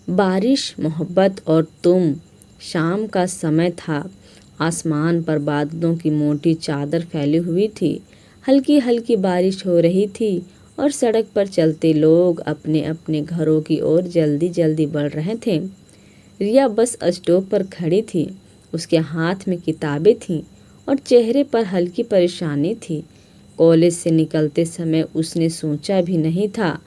बारिश, मोहब्बत और तुम। शाम का समय था। आसमान पर बादलों की मोटी चादर फैली हुई थी। हल्की हल्की बारिश हो रही थी और सड़क पर चलते लोग अपने अपने घरों की ओर जल्दी जल्दी बढ़ रहे थे। रिया बस स्टॉप पर खड़ी थी। उसके हाथ में किताबें थीं और चेहरे पर हल्की परेशानी थी। कॉलेज से निकलते समय उसने सोचा भी नहीं था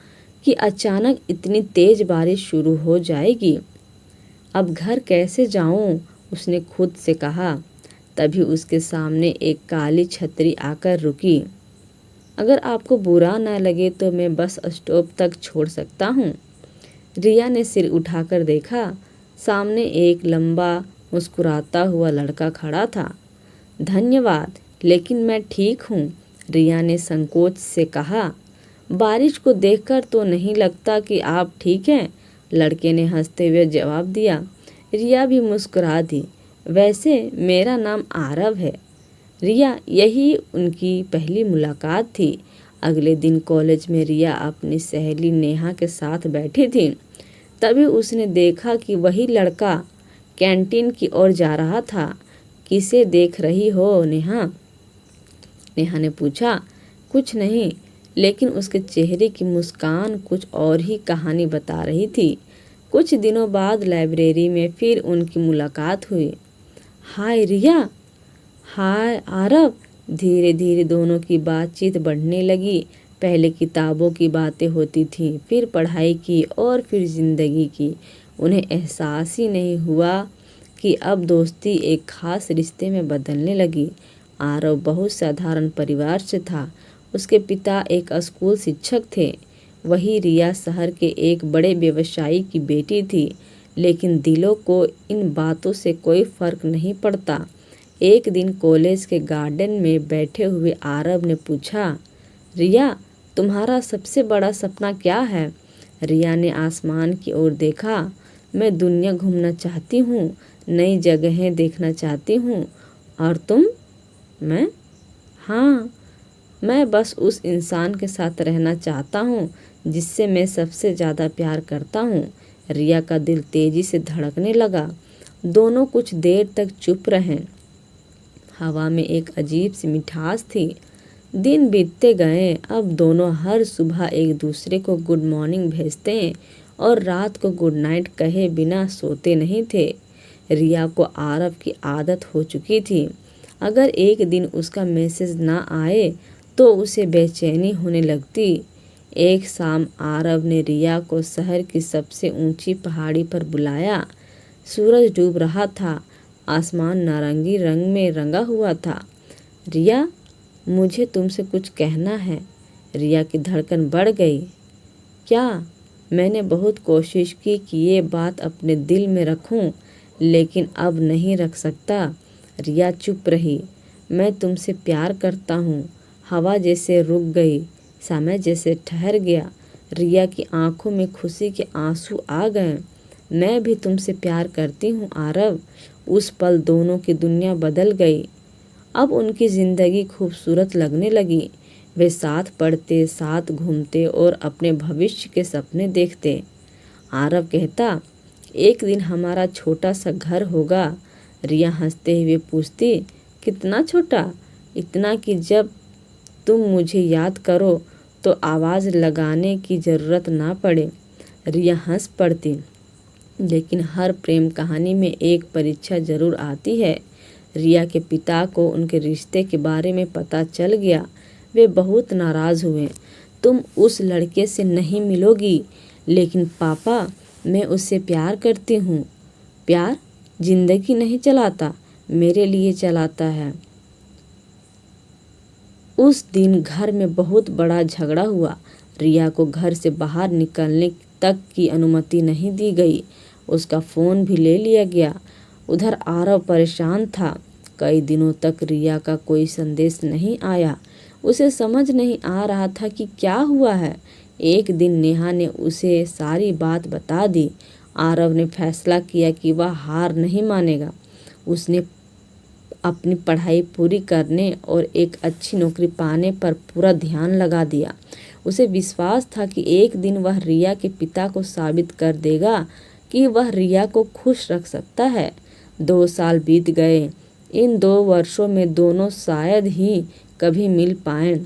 कि अचानक इतनी तेज बारिश शुरू हो जाएगी। अब घर कैसे जाऊं? उसने खुद से कहा। तभी उसके सामने एक काली छतरी आकर रुकी। अगर आपको बुरा ना लगे तो मैं बस स्टॉप तक छोड़ सकता हूँ। रिया ने सिर उठाकर देखा। सामने एक लंबा मुस्कुराता हुआ लड़का खड़ा था। धन्यवाद, लेकिन मैं ठीक हूँ, रिया ने संकोच से कहा। बारिश को देखकर तो नहीं लगता कि आप ठीक हैं, लड़के ने हंसते हुए जवाब दिया। रिया भी मुस्कुरा दी। वैसे मेरा नाम आरव है। रिया, यही उनकी पहली मुलाकात थी। अगले दिन कॉलेज में रिया अपनी सहेली नेहा के साथ बैठी थी। तभी उसने देखा कि वही लड़का कैंटीन की ओर जा रहा था। किसे देख रही हो नेहा? नेहा ने पूछा। कुछ नहीं, लेकिन उसके चेहरे की मुस्कान कुछ और ही कहानी बता रही थी। कुछ दिनों बाद लाइब्रेरी में फिर उनकी मुलाकात हुई। हाय रिया। हाय आरव। धीरे धीरे दोनों की बातचीत बढ़ने लगी। पहले किताबों की बातें होती थीं, फिर पढ़ाई की और फिर ज़िंदगी की। उन्हें एहसास ही नहीं हुआ कि अब दोस्ती एक खास रिश्ते में बदलने लगी। आरव बहुत साधारण परिवार से था। उसके पिता एक स्कूल शिक्षक थे। वही रिया शहर के एक बड़े व्यवसायी की बेटी थी। लेकिन दिलों को इन बातों से कोई फर्क नहीं पड़ता। एक दिन कॉलेज के गार्डन में बैठे हुए आरव ने पूछा, रिया, तुम्हारा सबसे बड़ा सपना क्या है? रिया ने आसमान की ओर देखा। मैं दुनिया घूमना चाहती हूँ, नई जगहें देखना चाहती हूँ। और तुम? मैं? हाँ, मैं बस उस इंसान के साथ रहना चाहता हूँ जिससे मैं सबसे ज़्यादा प्यार करता हूँ। रिया का दिल तेजी से धड़कने लगा। दोनों कुछ देर तक चुप रहे। हवा में एक अजीब सी मिठास थी। दिन बीतते गए। अब दोनों हर सुबह एक दूसरे को गुड मॉर्निंग भेजते और रात को गुड नाइट कहे बिना सोते नहीं थे। रिया को आरव की आदत हो चुकी थी। अगर एक दिन उसका मैसेज ना आए तो उसे बेचैनी होने लगती। एक शाम आरव ने रिया को शहर की सबसे ऊंची पहाड़ी पर बुलाया। सूरज डूब रहा था। आसमान नारंगी रंग में रंगा हुआ था। रिया, मुझे तुमसे कुछ कहना है। रिया की धड़कन बढ़ गई। क्या? मैंने बहुत कोशिश की कि ये बात अपने दिल में रखूं, लेकिन अब नहीं रख सकता। रिया चुप रही। मैं तुमसे प्यार करता हूँ। हवा जैसे रुक गई, समय जैसे ठहर गया। रिया की आंखों में खुशी के आंसू आ गए। मैं भी तुमसे प्यार करती हूँ आरव। उस पल दोनों की दुनिया बदल गई। अब उनकी ज़िंदगी खूबसूरत लगने लगी। वे साथ पढ़ते, साथ घूमते और अपने भविष्य के सपने देखते। आरव कहता, एक दिन हमारा छोटा सा घर होगा। रिया हंसते हुए पूछती, कितना छोटा? इतना कि जब तुम मुझे याद करो तो आवाज़ लगाने की ज़रूरत ना पड़े। रिया हंस पड़ती। लेकिन हर प्रेम कहानी में एक परीक्षा जरूर आती है। रिया के पिता को उनके रिश्ते के बारे में पता चल गया। वे बहुत नाराज़ हुए। तुम उस लड़के से नहीं मिलोगी। लेकिन पापा, मैं उससे प्यार करती हूँ। प्यार जिंदगी नहीं चलाता, मेरे लिए चलाता है। उस दिन घर में बहुत बड़ा झगड़ा हुआ। रिया को घर से बाहर निकलने तक की अनुमति नहीं दी गई। उसका फ़ोन भी ले लिया गया। उधर आरव परेशान था। कई दिनों तक रिया का कोई संदेश नहीं आया। उसे समझ नहीं आ रहा था कि क्या हुआ है। एक दिन नेहा ने उसे सारी बात बता दी। आरव ने फैसला किया कि वह हार नहीं मानेगा। उसने अपनी पढ़ाई पूरी करने और एक अच्छी नौकरी पाने पर पूरा ध्यान लगा दिया। उसे विश्वास था कि एक दिन वह रिया के पिता को साबित कर देगा कि वह रिया को खुश रख सकता है। 2 साल बीत गए। इन 2 वर्षों में दोनों शायद ही कभी मिल पाएं,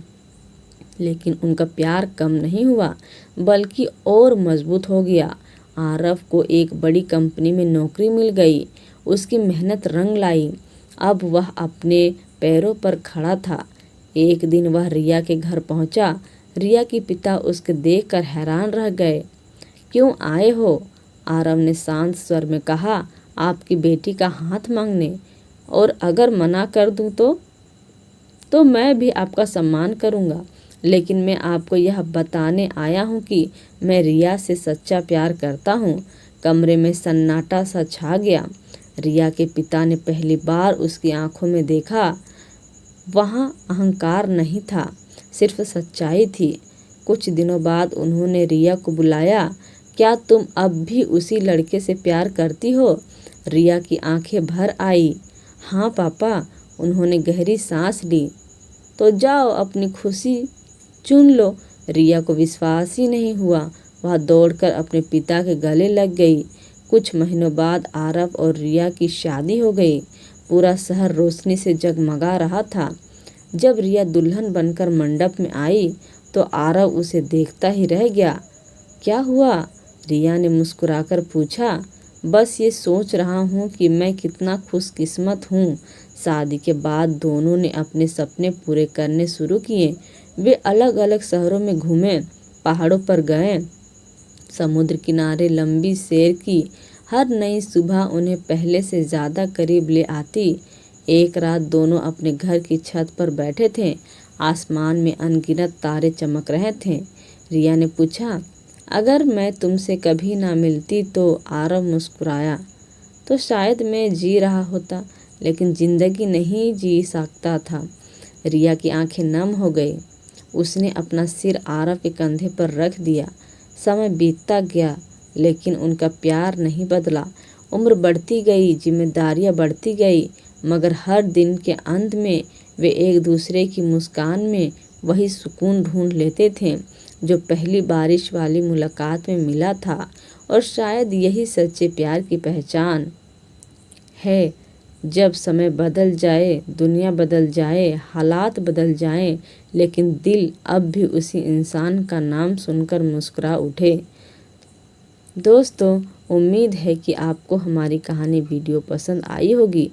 लेकिन उनका प्यार कम नहीं हुआ बल्कि और मजबूत हो गया। आरव को एक बड़ी कंपनी में नौकरी मिल गई। उसकी मेहनत रंग लाई। अब वह अपने पैरों पर खड़ा था। एक दिन वह रिया के घर पहुंचा। रिया के पिता उसके देखकर हैरान रह गए। क्यों आए हो? आरव ने शांत स्वर में कहा। आपकी बेटी का हाथ मांगने। और अगर मना कर दूं तो मैं भी आपका सम्मान करूंगा, लेकिन मैं आपको यह बताने आया हूँ कि मैं रिया से सच्चा प्यार करता हूँ। कमरे में सन्नाटा सा छा गया। रिया के पिता ने पहली बार उसकी आंखों में देखा। वहाँ अहंकार नहीं था, सिर्फ सच्चाई थी। कुछ दिनों बाद उन्होंने रिया को बुलाया। क्या तुम अब भी उसी लड़के से प्यार करती हो? रिया की आंखें भर आई। हाँ पापा। उन्होंने गहरी सांस ली। तो जाओ अपनी खुशी चुन लो। रिया को विश्वास ही नहीं हुआ। वह दौड़कर अपने पिता के गले लग गई। कुछ महीनों बाद आरव और रिया की शादी हो गई। पूरा शहर रोशनी से जगमगा रहा था। जब रिया दुल्हन बनकर मंडप में आई तो आरव उसे देखता ही रह गया। क्या हुआ? रिया ने मुस्कुराकर पूछा। बस ये सोच रहा हूँ कि मैं कितना खुशकिस्मत हूँ। शादी के बाद दोनों ने अपने सपने पूरे करने शुरू किए। वे अलग अलग शहरों में घूमे, पहाड़ों पर गए, समुद्र किनारे लंबी सैर की। हर नई सुबह उन्हें पहले से ज़्यादा करीब ले आती। एक रात दोनों अपने घर की छत पर बैठे थे। आसमान में अनगिनत तारे चमक रहे थे। रिया ने पूछा, अगर मैं तुमसे कभी ना मिलती तो? आरव मुस्कुराया। तो शायद मैं जी रहा होता, लेकिन जिंदगी नहीं जी सकता था। रिया की आंखें नम हो गई। उसने अपना सिर आरव के कंधे पर रख दिया। समय बीतता गया, लेकिन उनका प्यार नहीं बदला। उम्र बढ़ती गई, जिम्मेदारियां बढ़ती गई, मगर हर दिन के अंत में वे एक दूसरे की मुस्कान में वही सुकून ढूंढ लेते थे जो पहली बारिश वाली मुलाकात में मिला था। और शायद यही सच्चे प्यार की पहचान है। जब समय बदल जाए, दुनिया बदल जाए, हालात बदल जाएं, लेकिन दिल अब भी उसी इंसान का नाम सुनकर मुस्कुरा उठे। दोस्तों, उम्मीद है कि आपको हमारी कहानी वीडियो पसंद आई होगी।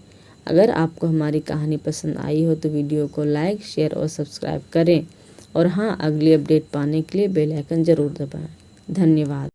अगर आपको हमारी कहानी पसंद आई हो तो वीडियो को लाइक, शेयर और सब्सक्राइब करें। और हाँ, अगली अपडेट पाने के लिए बेल आइकन ज़रूर दबाएं। धन्यवाद।